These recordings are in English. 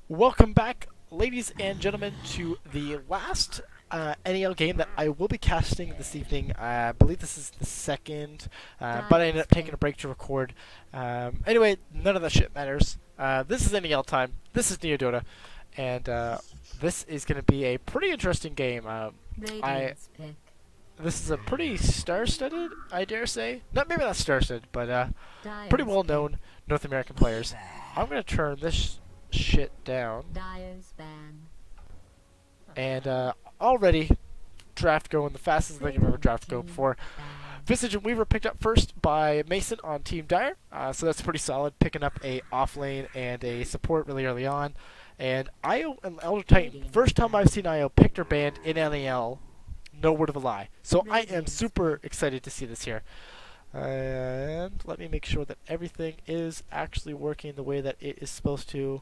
Welcome back, ladies and gentlemen, to the last NEL game that I will be casting this evening. I believe this is the second, but I ended up taking a break to record. Anyway, none of that shit matters. This is NEL time. This is Neodota, and this is going to be a pretty interesting game. I This is a pretty star-studded, I dare say. Maybe not star-studded, but pretty well-known North American players. I'm going to turn this shit down. And already draft going the fastest thing I've ever draft go before. Visage and Weaver picked up first by Mason on Team Dire, so that's pretty solid, picking up a offlane and a support really early on. And Io and Elder Titan, first time I've seen Io picked her band in NEL, no word of a lie. So I am super excited to see this here. And let me make sure that everything is actually working the way that it is supposed to.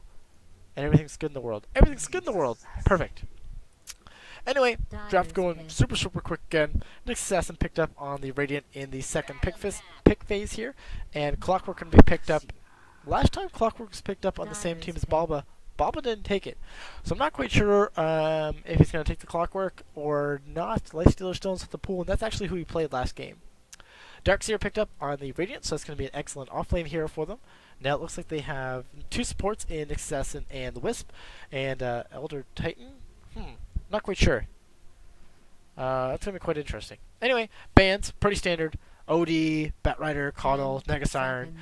And everything's good in the world. Everything's good in the world. Perfect. Anyway, draft going super quick again. Nyx Assassin picked up on the Radiant in the second pick phase here. And Clockwork can be picked up. Last time Clockwork was picked up on the same team as Balba, Balba didn't take it. So I'm not quite sure if he's going to take the Clockwork or not. Lifestealer still in the pool, and that's actually who he played last game. Darkseer picked up on the Radiant, so that's going to be an excellent offlane hero for them. Now it looks like they have two supports in Nyx Assassin and the Wisp. And Elder Titan? Not quite sure. That's going to be quite interesting. Anyway, bands, pretty standard. OD, Batrider, Caudal, Negasiren,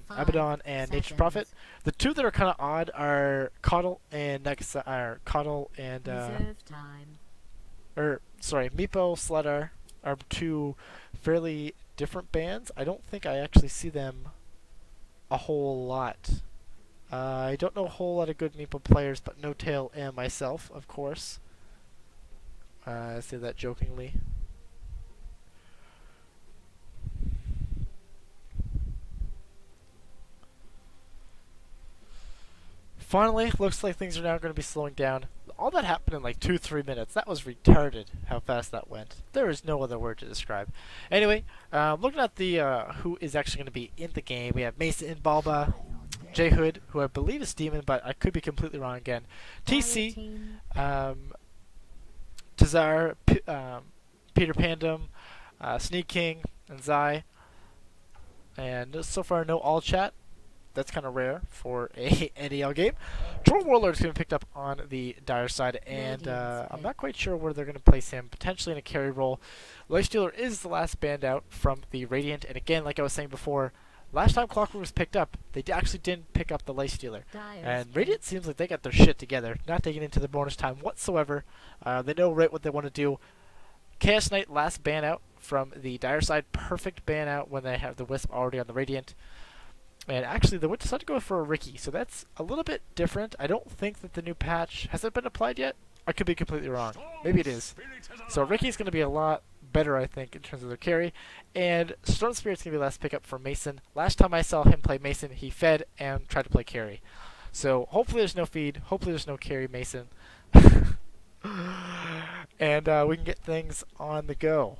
Abaddon, and Nature's Prophet. The two that are kind of odd are Caudal and Meepo, Sledar are two fairly different bands. I don't think I actually see them a whole lot. I don't know a whole lot of good Meepo players, but No Tail and myself, of course. I say that jokingly. Finally, looks like things are now going to be slowing down. All that happened in like 2-3 minutes. That was retarded how fast that went. There is no other word to describe. Anyway, looking at the who is actually going to be in the game, we have Mason and Balba, J Hood, who I believe is Demon, but I could be completely wrong again. TC, Tazar, Peter Pandem, Sneak King, and Zai. And so far, no all chat. That's kind of rare for a NEL game. Troll Warlord is going to be picked up on the Dire side, and I'm not quite sure where they're going to place him. Potentially in a carry role. Lifestealer is the last band out from the Radiant, and again, like I was saying before, last time Clockwork was picked up, they actually didn't pick up the Lifestealer. And Radiant seems like they got their shit together, not taking into the bonus time whatsoever. They know right what they want to do. Chaos Knight, last ban out from the Dire side. Perfect ban out when they have the Wisp already on the Radiant. And actually, they went decided to go for a Ricky, so that's a little bit different. I don't think that the new patch has it been applied yet. I could be completely wrong. Maybe it is. So Ricky's going to be a lot better, I think, in terms of their carry. And Storm Spirit's going to be the last pickup for Mason. Last time I saw him play Mason, he fed and tried to play carry. So hopefully there's no feed. Hopefully there's no carry Mason. And we can get things on the go.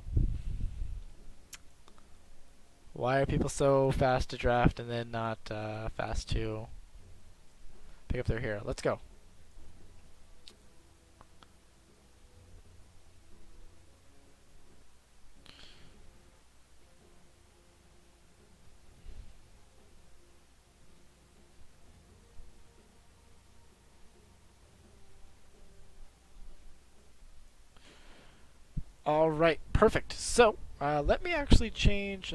Why are people so fast to draft and then not fast to pick up their hero? Let's go. Alright, perfect. So, let me actually change,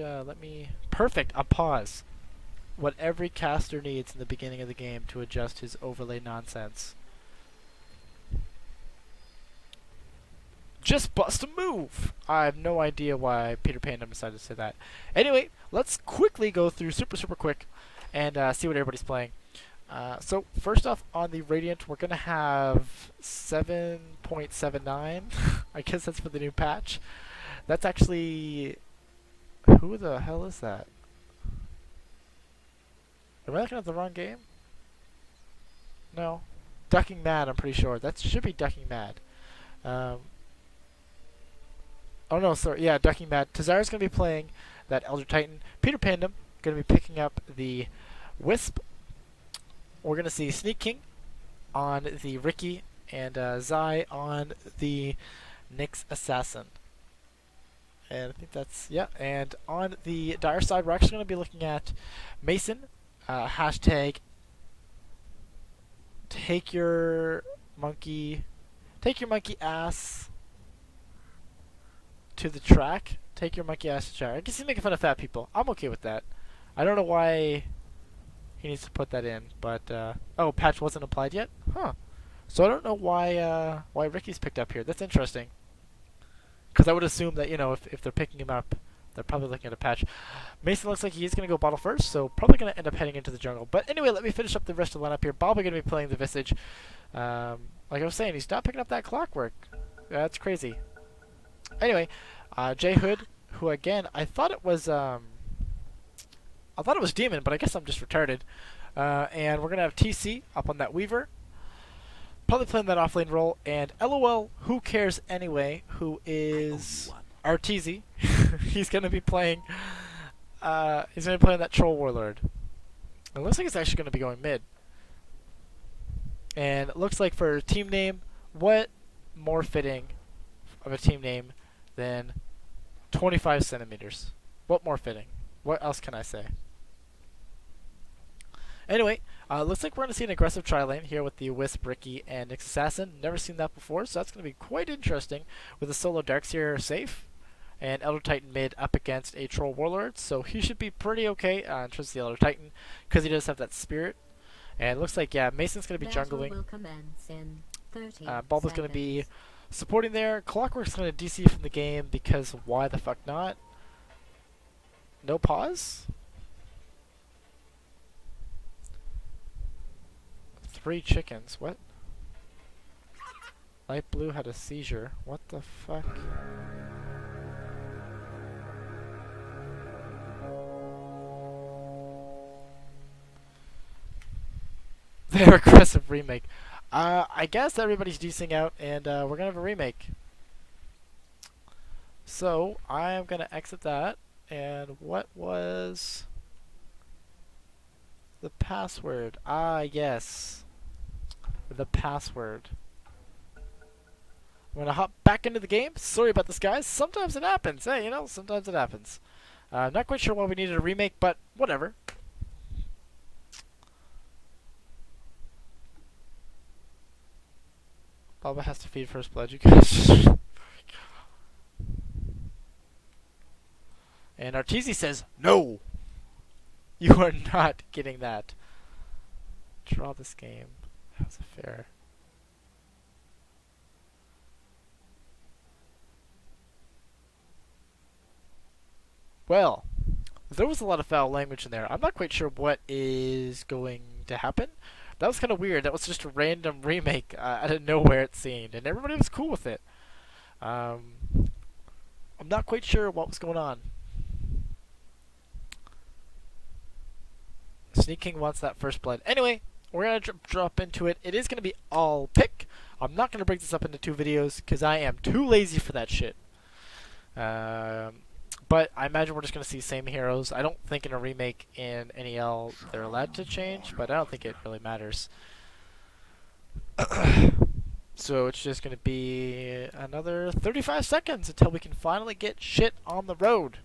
perfect, a pause. What every caster needs in the beginning of the game to adjust his overlay nonsense. Just bust a move! I have no idea why Peter Pandem decided to say that. Anyway, let's quickly go through super quick and see what everybody's playing. So first off, on the Radiant, we're going to have 7.79. I guess that's for the new patch. That's actually... Who the hell is that? Am I looking at the wrong game? No. Ducking Mad, I'm pretty sure. That should be Ducking Mad. Oh no, sorry. Yeah, Ducking Mad. Tazara's going to be playing that Elder Titan. Peter Pandem going to be picking up the Wisp, we're going to see Sneak King on the Ricky and Zai on the Nyx Assassin. And I think that's, yeah. And on the Dire side, we're actually going to be looking at Mason, hashtag take your monkey ass to the track. Take your monkey ass to the track. I guess he's making fun of fat people. I'm okay with that. I don't know why he needs to put that in, but oh, patch wasn't applied yet? Huh. So I don't know why Ricky's picked up here. That's interesting. Because I would assume that, you know, if they're picking him up, they're probably looking at a patch. Mason looks like he's going to go bottle first, so probably going to end up heading into the jungle. But anyway, let me finish up the rest of the lineup here. Bobby going to be playing the Visage. Like I was saying, he's not picking up that clockwork. That's crazy. Anyway, J Hood, who again, I thought it was Demon, but I guess I'm just retarded. And we're going to have TC up on that Weaver. Probably playing that offlane role, and LOL, who cares anyway, who is Arteezy. He's gonna be playing that Troll Warlord. It looks like it's actually gonna be going mid. And it looks like for team name, what more fitting of a team name than 25 centimeters? What more fitting? What else can I say? Anyway, looks like we're going to see an aggressive tri-lane here with the Wisp, Ricky, and Nyx Assassin. Never seen that before, so that's going to be quite interesting with the solo Darks here safe. And Elder Titan mid up against a Troll Warlord, so he should be pretty okay in terms of the Elder Titan, because he does have that spirit. And it looks like, yeah, Mason's going to be jungling. Bulba's going to be supporting there. Clockwork's going to DC from the game, because why the fuck not? No pause? 3 chickens. What? Light blue had a seizure. What the fuck? Their aggressive remake. I guess everybody's DCing out, and we're gonna have a remake. So I am gonna exit that. And what was the password? Ah, yes. The password. I'm gonna hop back into the game. Sorry about this, guys. Sometimes it happens. Hey, you know, sometimes it happens. I'm not quite sure why we needed a remake, but whatever. Baba has to feed first blood, you guys. And Arteezy says, no! You are not getting that. Draw this game. How's it fair? Well, there was a lot of foul language in there. I'm not quite sure what is going to happen. That was kind of weird. That was just a random remake out of nowhere, it seemed. And everybody was cool with it. I'm not quite sure what was going on. Sneak King wants that first blood. Anyway, we're going to drop into it. It is going to be all pick. I'm not going to break this up into 2 videos because I am too lazy for that shit. But I imagine we're just going to see same heroes. I don't think in a remake in NEL they're allowed to change, but I don't think it really matters. So it's just going to be another 35 seconds until we can finally get shit on the road.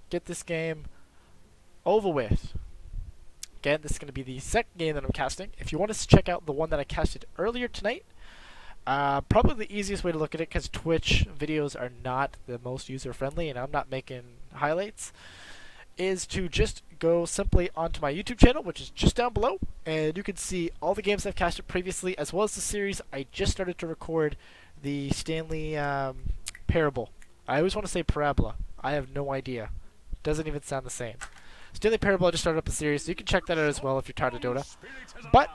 Get this game over with. Again, this is going to be the second game that I'm casting. If you want to check out the one that I casted earlier tonight, probably the easiest way to look at it, because Twitch videos are not the most user-friendly, and I'm not making highlights, is to just go simply onto my YouTube channel, which is just down below, and you can see all the games I've casted previously, as well as the series I just started to record, the Stanley Parable. I always want to say Parabola. I have no idea. Doesn't even sound the same. Stanley Parable, I just started up a series, so you can check that out as well if you're tired of Dota. But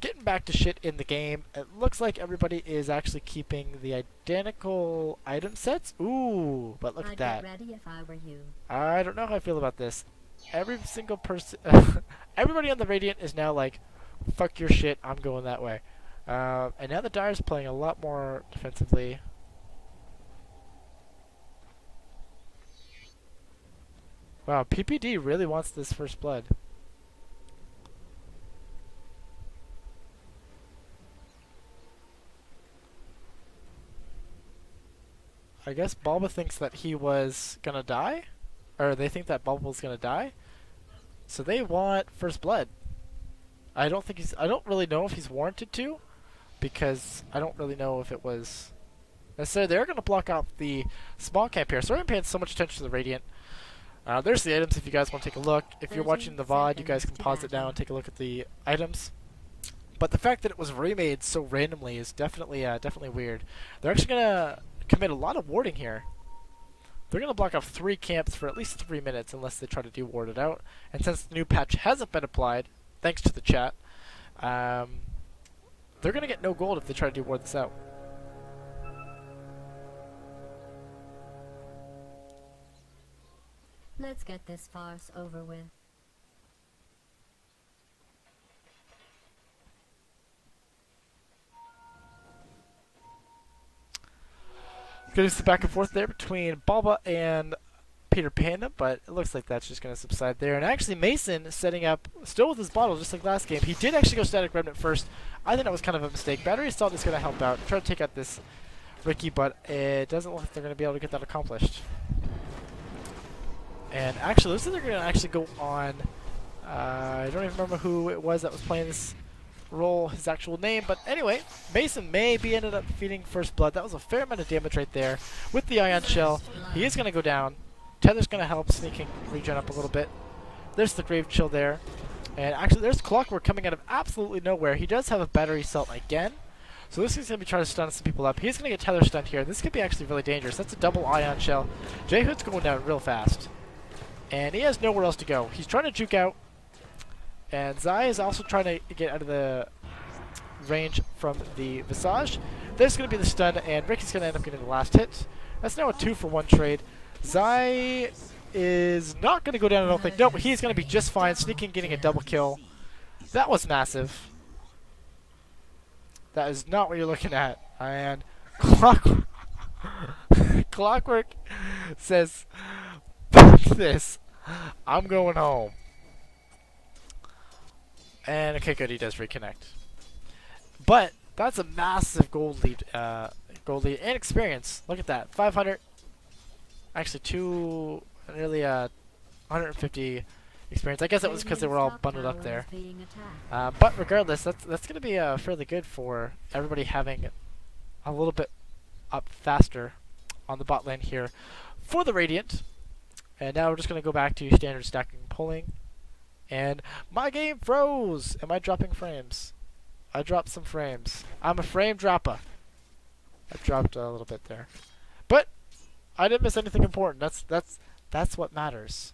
getting back to shit in the game, it looks like everybody is actually keeping the identical item sets. Ooh, but look at that. Ready if I were you. I don't know how I feel about this. Every single person, everybody on the Radiant is now like, fuck your shit, I'm going that way. And now the Dire's playing a lot more defensively. Wow, PPD really wants this first blood. I guess Bulba thinks that he was gonna die, or they think that Bulba was gonna die, so they want first blood. I don't think he's. I don't really know if he's warranted to, because I don't really know if it was necessary. They're gonna block out the small camp here, so we're not paying so much attention to the Radiant. There's the items if you guys want to take a look. If you're watching the VOD, you guys can pause it down and take a look at the items. But the fact that it was remade so randomly is definitely definitely weird. They're actually gonna commit a lot of warding here. They're gonna block off 3 camps for at least 3 minutes unless they try to de-ward it out. And since the new patch hasn't been applied, thanks to the chat, they're gonna get no gold if they try to de-ward this out. Let's get this farce over with. Gonna see the back and forth there between Bulba and Peter Panda, but it looks like that's just gonna subside there. And actually, Mason setting up still with his bottle, just like last game. He did actually go static remnant first. I think that was kind of a mistake. Battery assault is gonna help out, try to take out this Ricky, but it doesn't look like they're gonna be able to get that accomplished. And actually, looks like they're gonna actually go on. I don't even remember who it was that was playing this role, his actual name, but anyway, Mason maybe ended up feeding first blood. That was a fair amount of damage right there with the ion shell. He is going to go down. Tether's going to help sneaking regen up a little bit. There's the grave chill there, and actually there's Clockwork coming out of absolutely nowhere. He does have a battery cell again, so this is going to be trying to stun some people up. He's going to get Tether stunned here. This could be actually really dangerous. That's a double ion shell. J-Hood's going down real fast, and he has nowhere else to go. He's trying to juke out. And Zai is also trying to get out of the range from the Visage. There's going to be the stun, and Ricky's going to end up getting the last hit. That's now a 2-for-1 trade. Zai is not going to go down, I don't think. No, he's going to be just fine, sneaking, getting a double kill. That was massive. That is not what you're looking at. And Clockwork says, "Fuck this. I'm going home." And okay, good, he does reconnect. But that's a massive gold lead and experience. Look at that, 500. Actually, nearly 150 experience. I guess it was because they were all bundled up there. But regardless, that's going to be fairly good for everybody having a little bit up faster on the bot lane here for the Radiant. And now we're just going to go back to standard stacking and pulling. And my game froze. Am I dropping frames? I dropped some frames. I'm a frame dropper. I dropped a little bit there, but I didn't miss anything important. That's what matters.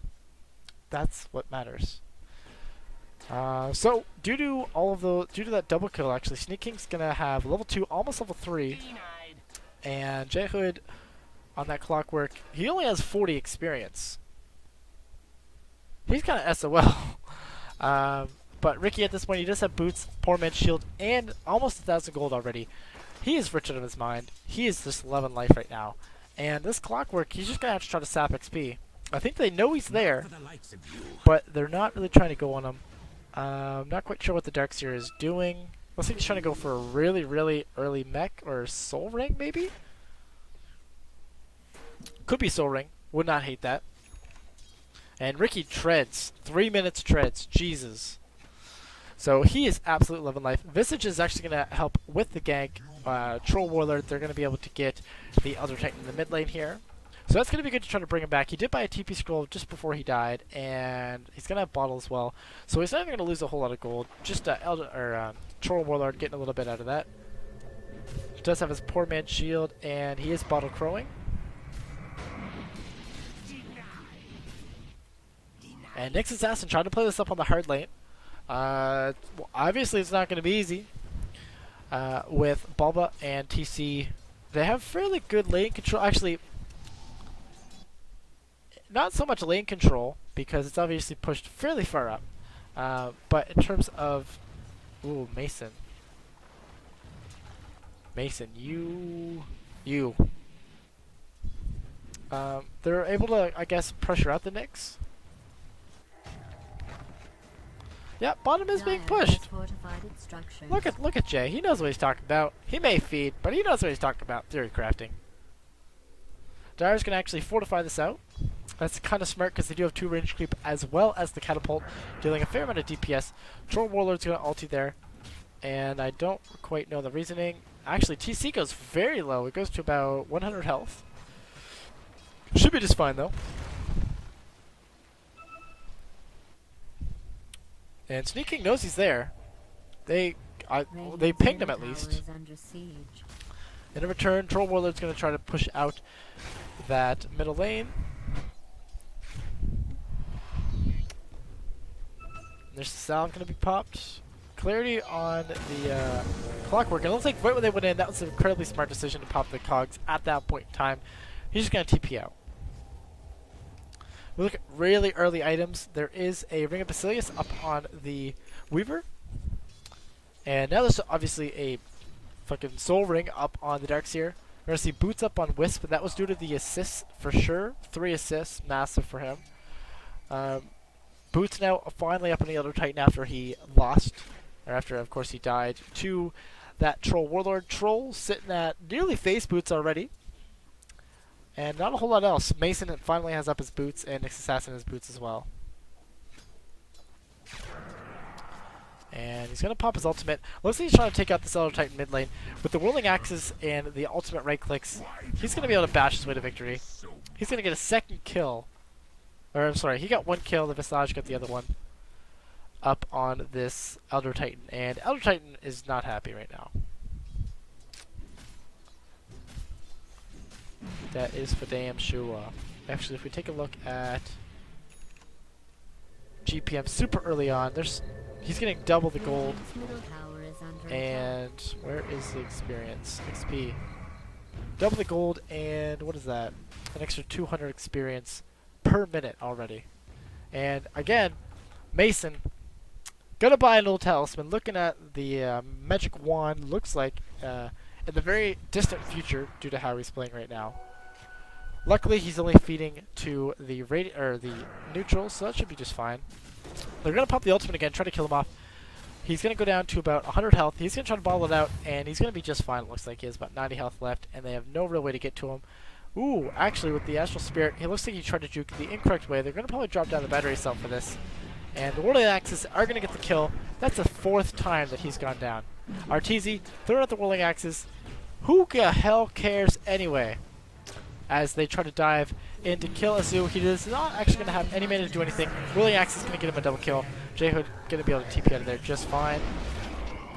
That's what matters. So due to that double kill, actually, Sneaking's gonna have level 2, almost level 3, and J-Hood on that Clockwork. He only has 40 experience. He's kind of SOL. But Ricky at this point, he does have boots, poor man's shield, and almost 1,000 gold already. He is rich out of his mind. He is just 11 life right now. And this Clockwork, he's just going to have to try to sap XP. I think they know he's there, but they're not really trying to go on him. Not quite sure what the Darkseer is doing. Looks like he's trying to go for a really, really early mech or soul ring, maybe? Could be soul ring. Would not hate that. And Ricky treads. 3 minutes treads. Jesus. So he is absolute 11 life. Visage is actually going to help with the gank. Troll Warlord, they're going to be able to get the Elder Titan in the mid lane here. So that's going to be good to try to bring him back. He did buy a TP scroll just before he died, and he's going to have bottle as well. So he's not even going to lose a whole lot of gold. Just Troll Warlord getting a little bit out of that. He does have his poor man's shield, and he is bottle crowing. And Nyx Assassin trying to play this up on the hard lane. Well, obviously, it's not going to be easy with Bulba and TC. They have fairly good lane control. Actually, not so much lane control because it's obviously pushed fairly far up. But in terms of... Ooh, Mason. Mason, you... they're able to, I guess, pressure out the Nyx. Yeah, bottom is being pushed. Look at Jay. He knows what he's talking about. He may feed, but he knows what he's talking about. Theory crafting. Dyer's going to actually fortify this out. That's kind of smart because they do have 2 range creep as well as the catapult, dealing a fair amount of DPS. Troll Warlord's going to ulti there, and I don't quite know the reasoning. Actually, TC goes very low. It goes to about 100 health. Should be just fine though. And Sneaking knows he's there. They pinged him at least. In return, Troll Warlord's going to try to push out that middle lane. There's the salve going to be popped. Clarity on the clockwork. And it looks like right when they went in, that was an incredibly smart decision to pop the cogs at that point in time. He's just going to TP out. We look at really early items. There is a Ring of Basilius up on the Weaver. And now there's obviously a fucking Soul Ring up on the Darkseer. We're going to see boots up on Wisp, but that was due to the assists for sure. 3 assists, massive for him. Boots now finally up on the Elder Titan after he lost, or after, of course, he died to that Troll Warlord. Troll sitting at nearly face boots already. And not a whole lot else. Mason finally has up his boots, and Nyx Assassin his boots as well. And he's going to pop his ultimate. Looks like he's trying to take out this Elder Titan mid lane. With the Whirling Axes and the ultimate right clicks, he's going to be able to bash his way to victory. He's going to get a second kill. Or, I'm sorry, he got 1 kill, the Visage got the other one. Up on this Elder Titan. And Elder Titan is not happy right now. That is for damn sure. Actually, if we take a look at GPM super early on, he's getting double the gold. And where is the experience? XP. Double the gold, and what is that? An extra 200 experience per minute already. And again, Mason gonna buy an old talisman. Looking at the magic wand, looks like in the very distant future, due to how he's playing right now. Luckily, he's only feeding to the the neutral, so that should be just fine. They're gonna pop the ultimate again, try to kill him off. He's gonna go down to about 100 health. He's gonna try to bottle it out, and he's gonna be just fine. It looks like he has about 90 health left, and they have no real way to get to him. Ooh, actually, with the Astral Spirit, it looks like he tried to juke the incorrect way. They're going to probably drop down the battery cell for this. And the Whirling Axes are going to get the kill. That's the 4th time that he's gone down. Arteezy throwing out the Whirling Axes. Who the hell cares anyway? As they try to dive in to kill Azu. He is not actually going to have any mana to do anything. Whirling Axe is going to get him a double kill. J-Hood going to be able to TP out of there just fine.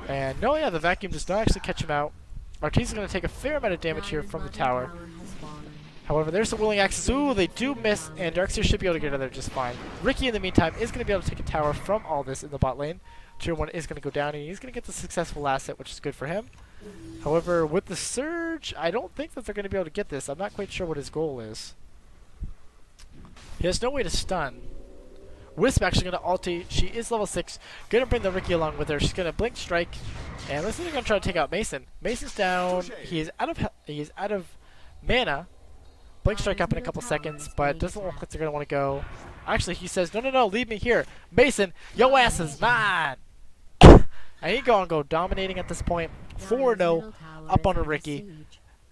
And no, yeah, the vacuum does not actually catch him out. Arteezy is going to take a fair amount of damage here from the tower. However, there's the Whirling Axes. Ooh, they do miss, and Darkseer should be able to get out of there just fine. Ricky, in the meantime, is going to be able to take a tower from all this in the bot lane. Tier 1 is going to go down, and he's going to get the successful last hit, which is good for him. However, with the Surge, I don't think that they're going to be able to get this. I'm not quite sure what his goal is. He has no way to stun. Wisp actually going to ulti. She is level 6. Going to bring the Ricky along with her. She's going to Blink Strike. And looks like they're going to try to take out Mason. Mason's down. He is out of mana. Blink Strike up in a couple seconds, but it doesn't look like they're going to want to go. Actually, he says, no, leave me here. Mason, yo ass is mine. And he's going to go dominating at this point. 4-0 up on a Ricky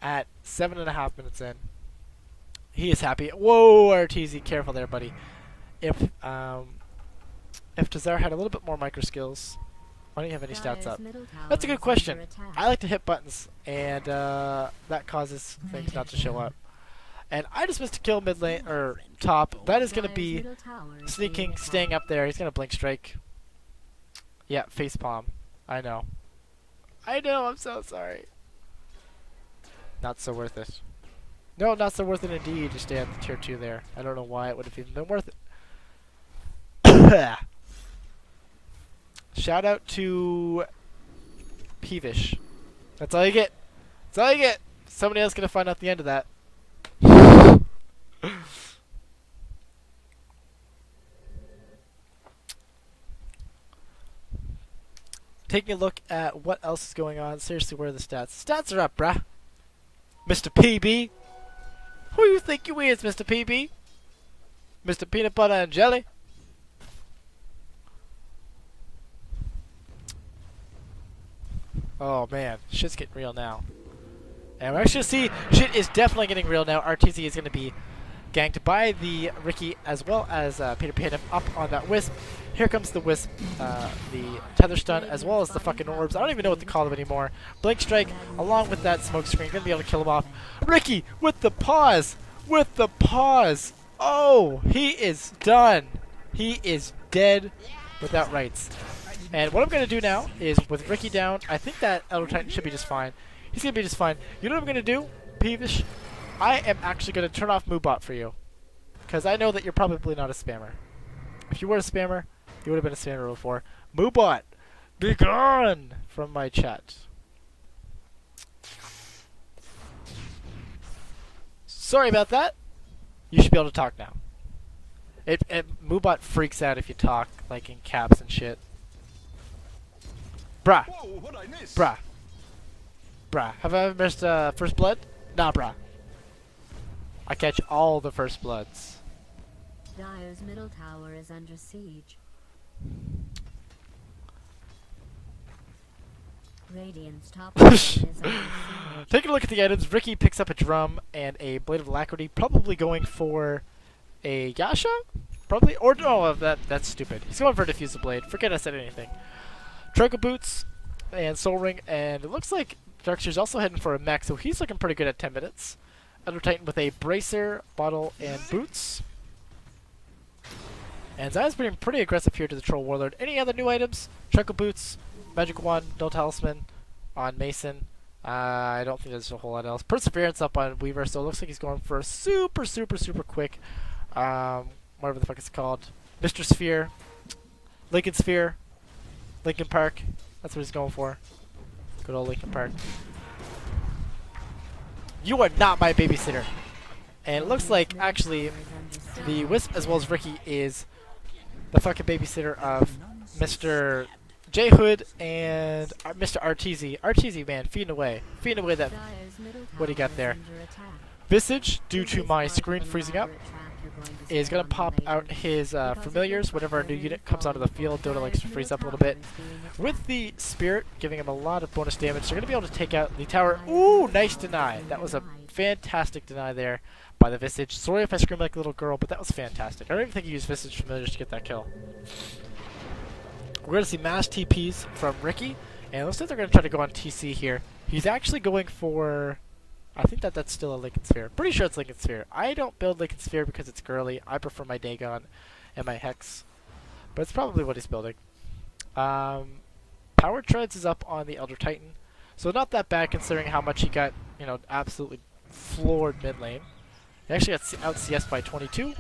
at 7.5 minutes in. He is happy. Whoa, Arteezy, careful there, buddy. If Tazar had a little bit more micro skills, why don't you have any stats up? That's a good question. I like to hit buttons, and that causes things not to show up. And I just missed a kill mid lane, or top. That is going to be Sneaking, staying up there. He's going to Blink Strike. Yeah, facepalm. I know, I'm so sorry. Not so worth it. No, not so worth it indeed to stay at the tier 2 there. I don't know why it would have even been worth it. Shout out to Peevish. That's all you get. That's all you get. Somebody else going to find out the end of that. Taking a look at what else is going on. Seriously, where are the stats? Stats are up, bruh. Mr. PB. Who you think you is, Mr. PB? Mr. Peanut Butter and Jelly? Oh man, shit's getting real now. And we're actually going to see shit is definitely getting real now. RTZ is going to be ganked by the Ricky as well as Peter Pan up on that Wisp. Here comes the Wisp, the Tether Stun, as well as the fucking Orbs. I don't even know what to call them anymore. Blink Strike, along with that Smoke Screen, going to be able to kill him off. Ricky with the pause! With the pause! Oh, he is done. He is dead without rights. And what I'm going to do now is, with Ricky down, I think that Elder Titan should be just fine. He's going to be just fine. You know what I'm going to do, Peevish? I am actually going to turn off MooBot for you. Because I know that you're probably not a spammer. If you were a spammer, you would have been a spammer before. MooBot, be gone from my chat. Sorry about that. You should be able to talk now. MooBot freaks out if you talk, like in caps and shit. Bruh. Whoa, what'd I miss? Bruh. Bruh. Have I ever missed First Blood? Nah, bruh. I catch all the First Bloods. Dire's middle tower is under siege. Radiant's top tower is under siege. Taking a look at the items, Ricky picks up a drum and a Blade of Alacrity, probably going for a Yasha? Probably, or no, that's stupid. He's going for a Diffuse the Blade. Forget I said anything. Trickle Boots and Soul Ring, and it looks like Darkseer's also heading for a mech, so he's looking pretty good at 10 minutes. Elder Titan with a Bracer, Bottle, and Boots. And Zion's being pretty aggressive here to the Troll Warlord. Any other new items? Trickle Boots, Magic Wand, No Talisman on Mason. I don't think there's a whole lot else. Perseverance up on Weaver, so it looks like he's going for a super quick, whatever the fuck it's called. Mr. Sphere, Lincoln Sphere, Lincoln Park. That's what he's going for. Good old Lincoln Park. You are not my babysitter. And it looks like, actually, the Wisp as well as Ricky is the fucking babysitter of Mr. J Hood and Mr. RTZ. RTZ, man, feeding away. Feeding away that what he got there. Visage, due to my screen freezing up, is going to pop out his familiars whenever a new unit comes onto the field. Dota likes to freeze up a little bit. With the Spirit, giving him a lot of bonus damage, they're going to be able to take out the tower. Ooh, nice deny. That was a fantastic deny there by the Visage. Sorry if I screamed like a little girl, but that was fantastic. I don't even think he used Visage familiars to get that kill. We're going to see mass TPs from Ricky, and it looks like they're going to try to go on TC here. He's actually going for... I think that's still a Lincoln Sphere. Pretty sure it's Lincoln Sphere. I don't build Lincoln Sphere because it's girly. I prefer my Dagon and my Hex. But it's probably what he's building. Power Treads is up on the Elder Titan. So not that bad considering how much he got, you know, absolutely floored mid lane. He actually got out CS by 22.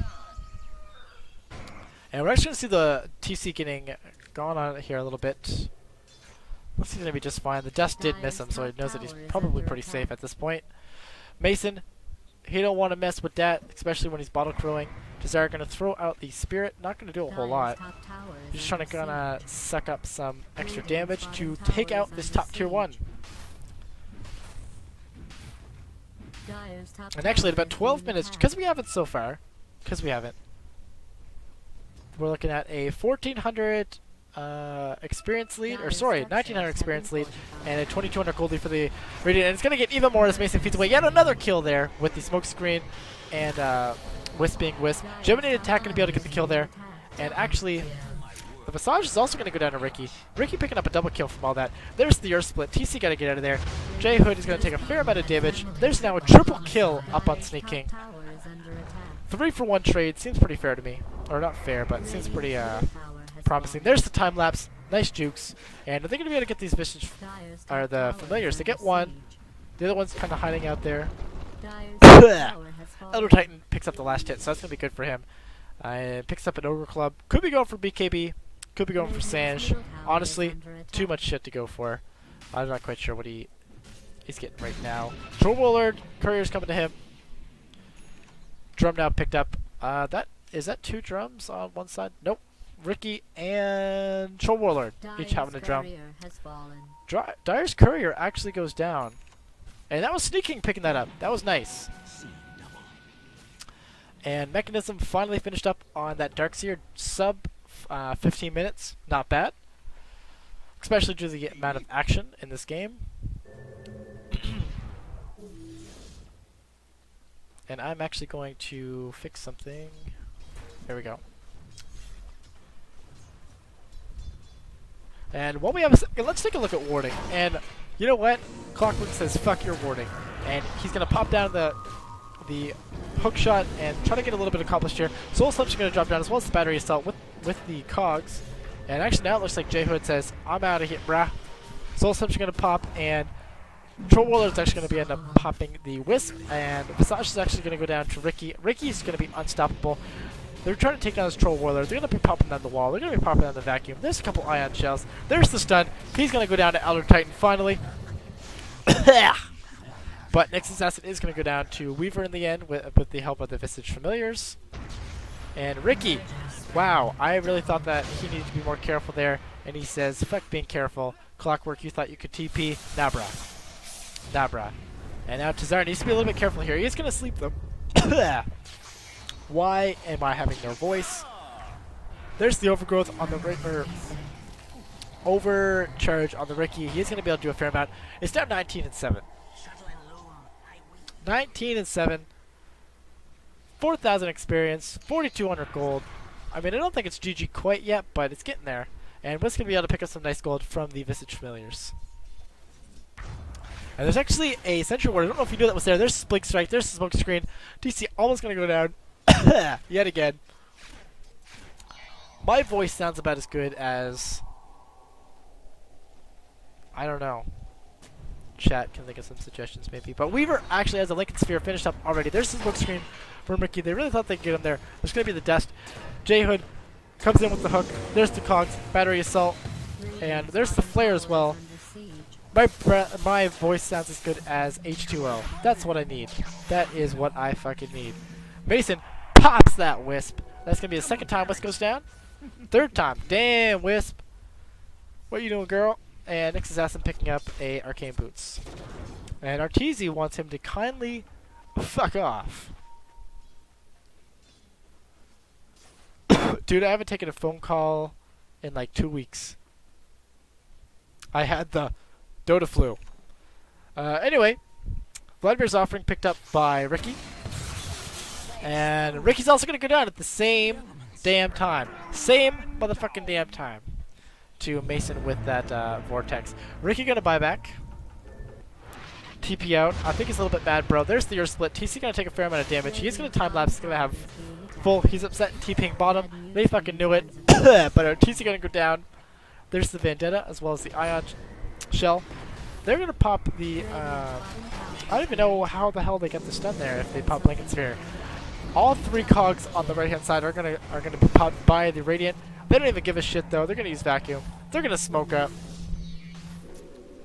And we're actually going to see the TC getting gone on here a little bit. Looks he's going to be just fine. The dust did miss him, so he knows that he's probably pretty safe at this point. Mason, he don't want to mess with that, especially when he's bottle crowing. Desire going to throw out the Spirit. Not going to do a whole lot. He's just trying to suck up some extra damage to take out this top tier 1. And actually, at about 12 minutes, because we haven't so far, we're looking at a 1,400 experience lead, or sorry, 1,900 experience lead, and a 2,200 gold lead for the Radiant. And it's going to get even more as Mason feeds away. Yet another kill there with the smoke screen and Wisp being Wisp. Gemini attack going to be able to get the kill there. And actually, the Visage is also going to go down to Ricky. Ricky picking up a double kill from all that. There's the Earth Split. TC got to get out of there. J Hood is going to take a fair amount of damage. There's now a triple kill up on Sneak King. 3-for-1 trade seems pretty fair to me. Or not fair, but seems pretty promising. There's the time lapse. Nice jukes. And I think going to be able to get these Visage, or the Familiars. They get one. The other one's kind of hiding out there. Elder Titan picks up the last hit, so that's going to be good for him. Picks up an Ogre Club. Could be going for BKB. Could be going for Sanj. Honestly, too much shit to go for. I'm not quite sure what he's getting right now. Troll Warlord, Courier's coming to him. Drum now picked up. Is that 2 drums on one side? Nope. Ricky and Troll Warlord each having a drum. Dire's Courier actually goes down. And that was Sneaking picking that up. That was nice. And Mechanism finally finished up on that Darkseer sub 15 minutes. Not bad. Especially due to the amount of action in this game. And I'm actually going to fix something. There we go. And while we have let's take a look at warding. And you know what? Clockwork says, fuck your warding. And he's going to pop down the hook shot and try to get a little bit accomplished here. Soul Slimp's going to drop down as well as the battery assault with the cogs. And actually now it looks like J-Hood says, I'm out of here, brah. Soul Slimp's going to pop, and Troll Whirler is actually going to end up popping the Wisp, and Visage is actually going to go down to Ricky. Ricky's going to be unstoppable. They're trying to take down this Troll Whirler. They're going to be popping down the wall. They're going to be popping down the vacuum. There's a couple Ion Shells. There's the stun. He's going to go down to Elder Titan finally. But next assassin is going to go down to Weaver in the end with the help of the Visage Familiars. And Ricky, wow, I really thought that he needed to be more careful there. And he says, fuck being careful. Clockwork, you thought you could TP? Nah, brah. Nah, brah. And now Tazar needs to be a little bit careful here. He's going to sleep them. Why am I having their voice? There's the overgrowth on the overcharge on the Ricky. He's going to be able to do a fair amount. It's down 19-7. 19-7. 4,000 experience. 4,200 gold. I mean, I don't think it's GG quite yet, but it's getting there. And Wiz going to be able to pick up some nice gold from the Visage Familiars. And there's actually a Sentry Ward. I don't know if you knew that was there. There's Blink Strike. There's the Smoke Screen. DC almost going to go down. Yet again. My voice sounds about as good as... I don't know. Chat can think of some suggestions maybe. But Weaver actually has a Lincoln Sphere finished up already. There's the Smoke Screen for Mickey. They really thought they could get him there. There's going to be the Dust. J-Hood comes in with the hook. There's the Cogs. Battery Assault. And there's the Flare as well. My voice sounds as good as H2O. That's what I need. That is what I fucking need. Mason pops that Wisp. That's going to be the second time Wisp goes down. Third time. Damn, Wisp. What you doing, girl? And next assassin picking up a Arcane Boots. And Arteezy wants him to kindly fuck off. Dude, I haven't taken a phone call in like 2 weeks. I had the Dota flu. Anyway, Vladimir's offering picked up by Ricky. And Ricky's also going to go down at the same damn time. Same motherfucking damn time. To Mason with that Vortex. Ricky going to buy back. TP out. I think it's a little bit bad, bro. There's the Earth Split. TC going to take a fair amount of damage. He's going to time lapse. He's going to have full. He's upset and TPing bottom. They fucking knew it. But TC going to go down. There's the Vendetta as well as the Ion Shell. They're going to pop the... I don't even know how the hell they get the stun there if they pop Lincoln Sphere. All three cogs on the right-hand side are gonna be popped by the Radiant. They don't even give a shit though. They're gonna use Vacuum. They're gonna smoke up.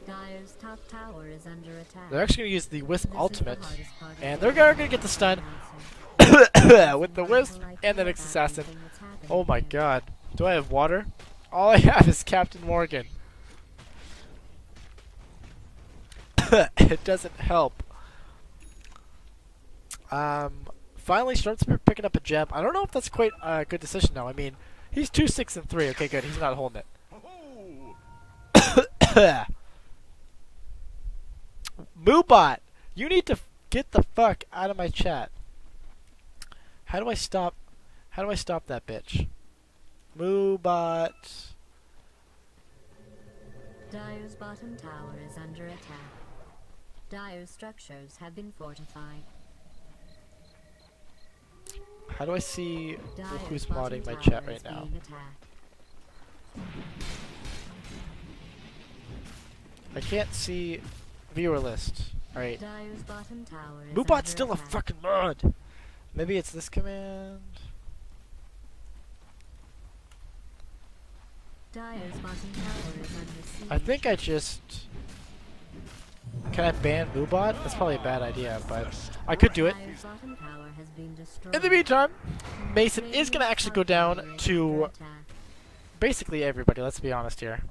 Dire's top tower is under attack. They're actually gonna use the Wisp This ultimate, is the hardest part of and the they're gonna get the stun with the Wisp and the next assassin. Oh my god. Do I have water? All I have is Captain Morgan. It doesn't help. Finally starts picking up a gem. I don't know if that's quite a good decision though. I mean, he's 2, 6, and 3. Okay, good. He's not holding it. Moobot, you need to get the fuck out of my chat. How do I stop? How do I stop that bitch? Moobot. Dire's bottom tower is under attack. Dire's structures have been fortified. How do I see Dire's who's bottom modding my tower chat right is now? being attacked. I can't see viewer list. Alright. Dire's bottom tower is Moobot's under still a attack. fucking mod. Maybe it's this command. Dire's bottom tower is under siege. I think I just... Can I ban Moobot? That's probably a bad idea, but I could do it. Dire's bottom tower has been destroyed. In the meantime, Mason is going to actually go down to basically everybody, let's be honest here.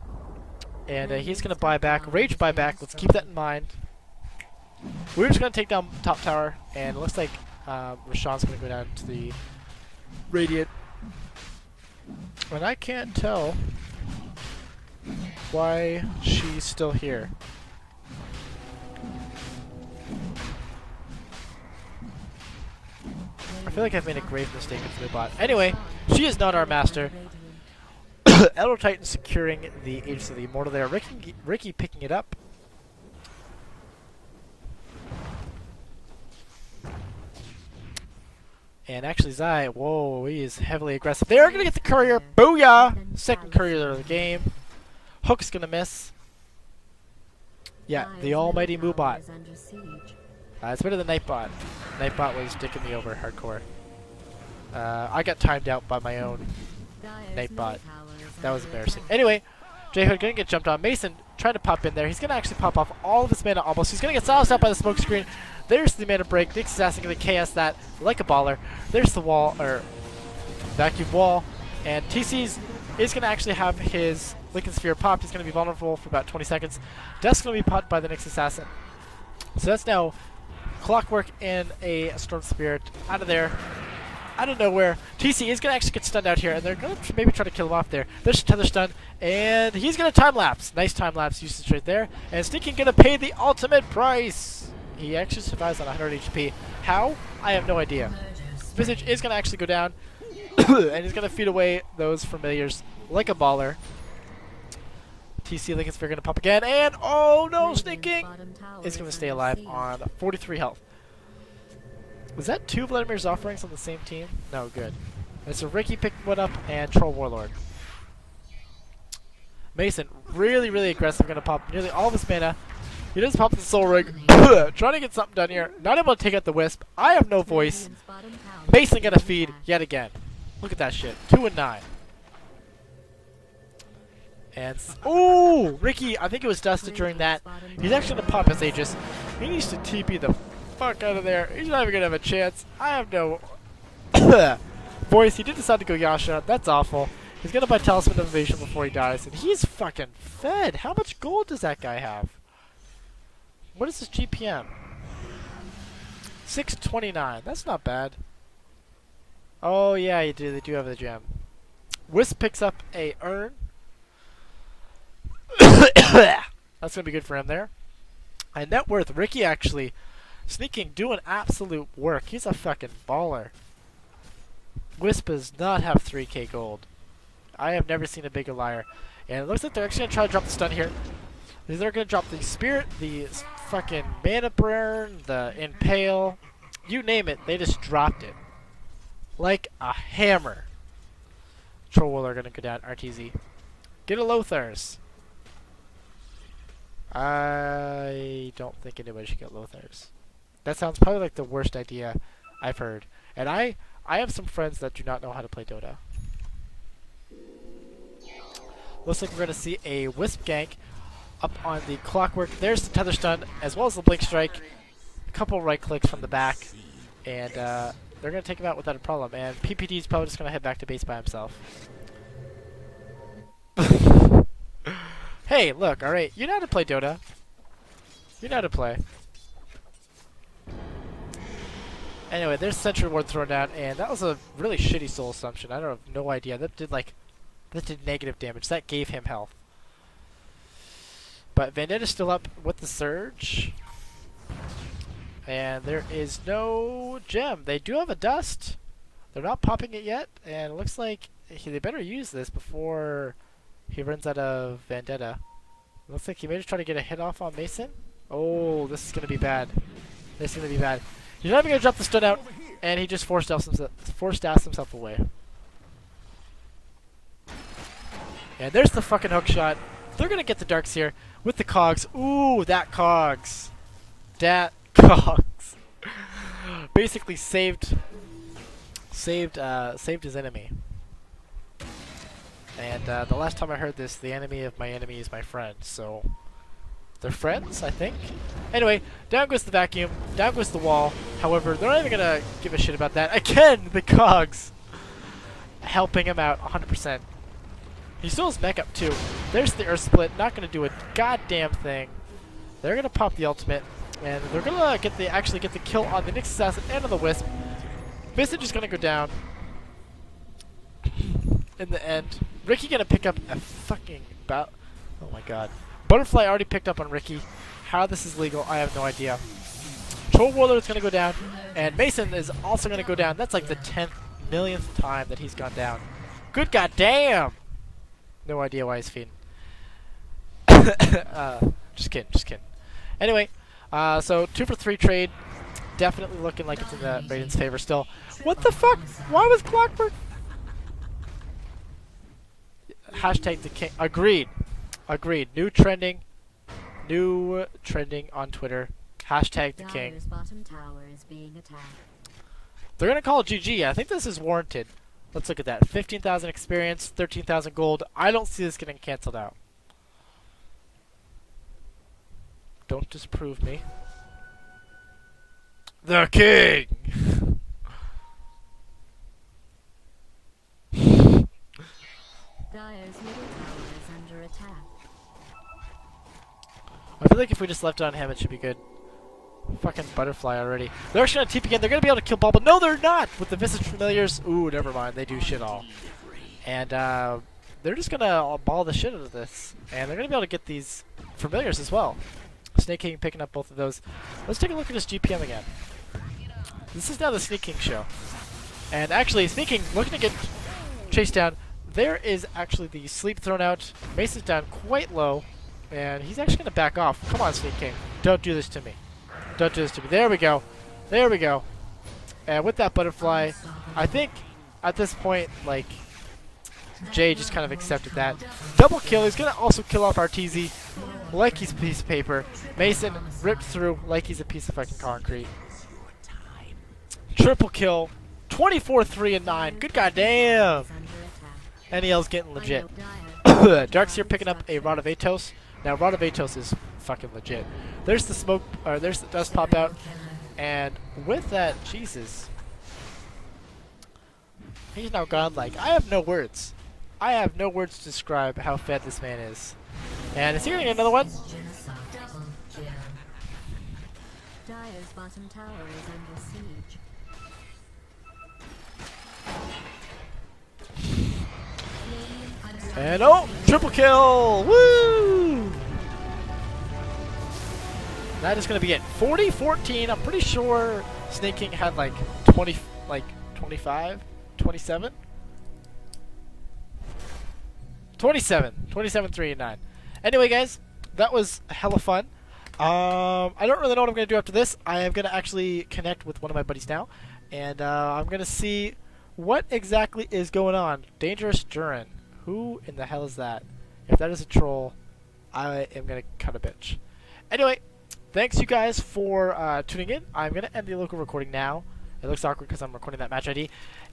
And he's going to buy back, Rage buy back, let's keep that in mind. We're just going to take down top tower, and it looks like Rashawn's going to go down to the Radiant. And I can't tell why she's still here. feel like I've made a grave mistake with the bot. Anyway, she is not our master. Elder Titan securing the Aegis of the Immortal there. Ricky picking it up. And actually Zai, whoa, he is heavily aggressive. They're going to get the courier. Booyah! Second courier of the game. Hook's going to miss. Yeah, the almighty Moobot. It's better than Nightbot. Nightbot was dicking me over hardcore. I got timed out by my own Nightbot. That was embarrassing. Anyway, J-Hood going to get jumped on. Mason trying to pop in there. He's going to actually pop off all of his mana almost. He's going to get silenced out by the smoke screen. There's the mana break. Nyx Assassin going to chaos that like a baller. There's the wall, or vacuum wall. And TC's is going to actually have his Lincoln Sphere popped. He's going to be vulnerable for about 20 seconds. Dust's going to be popped by the Nyx Assassin. So that's now Clockwork and a Storm Spirit out of there. Out of nowhere. TC is going to actually get stunned out here, and they're going to maybe try to kill him off there. There's Tether Stun, and he's going to time-lapse. Nice time-lapse usage right there. And Sneaking going to pay the ultimate price. He actually survives on 100 HP. How? I have no idea. Visage is going to actually go down, and he's going to feed away those familiars like a baller. TC Lincoln Sphere going to pop again, and oh no, Sneaking is going to stay alive on 43 health. Was that two Vladimir's offerings on the same team? No, good. And so Ricky picked one up, and Troll Warlord. Mason, really, really aggressive, going to pop nearly all of his mana. He does pop the Soul Ring, trying to get something done here. Not able to take out the Wisp. I have no voice. Mason going to feed yet again. Look at that shit. 2 and 9. And ooh, Ricky, I think it was dusted during that. He's actually going to pop his Aegis. He needs to TP the fuck out of there. He's not even going to have a chance. I have no voice. He did decide to go Yasha. That's awful. He's going to buy Talisman of Evasion before he dies. And he's fucking fed. How much gold does that guy have? What is his GPM? 629. That's not bad. Oh, yeah, they do have the gem. Wisp picks up a urn. That's going to be good for him there. And net worth, Ricky actually Sneaking, doing absolute work. He's a fucking baller. Wisp does not have 3k gold. I have never seen a bigger liar. And it looks like they're actually going to try to drop the stun here. They're going to drop the Spirit, the fucking Mana Burn, the Impale. You name it, they just dropped it. Like a hammer. Troll Will are going to go down, RTZ. Get a Lothars. I don't think anybody should get Lothars. That sounds probably like the worst idea I've heard. And I have some friends that do not know how to play Dota. Looks like we're going to see a Wisp gank up on the Clockwork. There's the Tether Stun, as well as the Blink Strike. A couple right clicks from the back. And they're going to take him out without a problem. And PPD is probably just going to head back to base by himself. Hey, look, alright, you know how to play Dota. You know how to play. Anyway, there's Sentry Ward thrown down, and that was a really shitty soul assumption. I don't have no idea. That did negative damage. That gave him health. But Vendetta's still up with the Surge. And there is no gem. They do have a Dust. They're not popping it yet, and it looks like they better use this before he runs out of Vendetta. Looks like he may just try to get a hit off on Mason. Oh, this is going to be bad. This is going to be bad. He's not even going to drop the stun out, and he just forced himself away. And there's the fucking hook shot. They're going to get the darks here with the cogs. Ooh, that cogs. That cogs. Basically saved his enemy. And the last time I heard this, the enemy of my enemy is my friend. So they're friends, I think. Anyway, down goes the vacuum. Down goes the wall. However, they're not even going to give a shit about that. Again, the cogs helping him out 100%. He still has mech up too. There's the Earth Split. Not going to do a goddamn thing. They're going to pop the ultimate. And they're going to actually get the kill on the Nyx Assassin and on the Wisp. Visage is going to go down in the end. Ricky going to pick up a fucking oh my god. Butterfly already picked up on Ricky. How this is legal, I have no idea. Troll Warlord is going to go down. And Mason is also going to go down. That's like the 10th millionth time that he's gone down. Good goddamn! No idea why he's feeding. Just kidding, just kidding. Anyway, so 2 for 3 trade. Definitely looking like it's in the Raiden's favor still. What the fuck? Why was Clockwork? Hashtag the king. Agreed. Agreed. New trending on Twitter. Hashtag the king. Dyer's bottom tower is being attacked. They're gonna call it GG. I think this is warranted. Let's look at that. 15,000 experience, 13,000 gold. I don't see this getting canceled out. Don't disprove me. The king! Dyer's middle tower is under attack. I feel like if we just left it on him, it should be good. Fucking butterfly already. They're actually gonna TP again. They're gonna be able to kill Bubble. No, they're not! With the Visage Familiars. Ooh, never mind. They do shit all. And they're just gonna ball the shit out of this. And they're gonna be able to get these Familiars as well. Snake King picking up both of those. Let's take a look at his GPM again. This is now the Snake King show. And actually, Snake King looking to get chased down. There is actually the sleep thrown out. Mason's down quite low. And he's actually gonna back off. Come on, Snake King. Don't do this to me. Don't do this to me. There we go. There we go. And with that butterfly, I think at this point, like, Jay just kind of accepted that. Double kill. He's going to also kill off RTZ like he's a piece of paper. Mason ripped through like he's a piece of fucking concrete. Triple kill. 24, 3, and 9. Good goddamn. NEL's getting legit. Darkseer picking up a Rod of Atos. Now, Rod of Atos is fucking legit. There's the smoke, or there's the dust pop out, and with that, Jesus, he's now godlike. I have no words. I have no words to describe how fed this man is. And is he gonna get another one? Dyer's bottom tower is under siege. And oh, triple kill! Woo! That is going to be it. 40-14. I'm pretty sure Snake King had like 25, 27? 27, 3, and 9. Anyway, guys, that was hella fun. I don't really know what I'm going to do after this. I am going to actually connect with one of my buddies now, and I'm going to see what exactly is going on. Dangerous Durin. Who in the hell is that? If that is a troll, I am going to cut a bitch. Anyway, thanks you guys for tuning in. I'm going to end the local recording now. It looks awkward because I'm recording that match ID.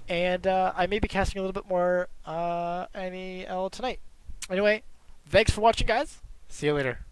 And I may be casting a little bit more NEL tonight. Anyway, thanks for watching, guys. See you later.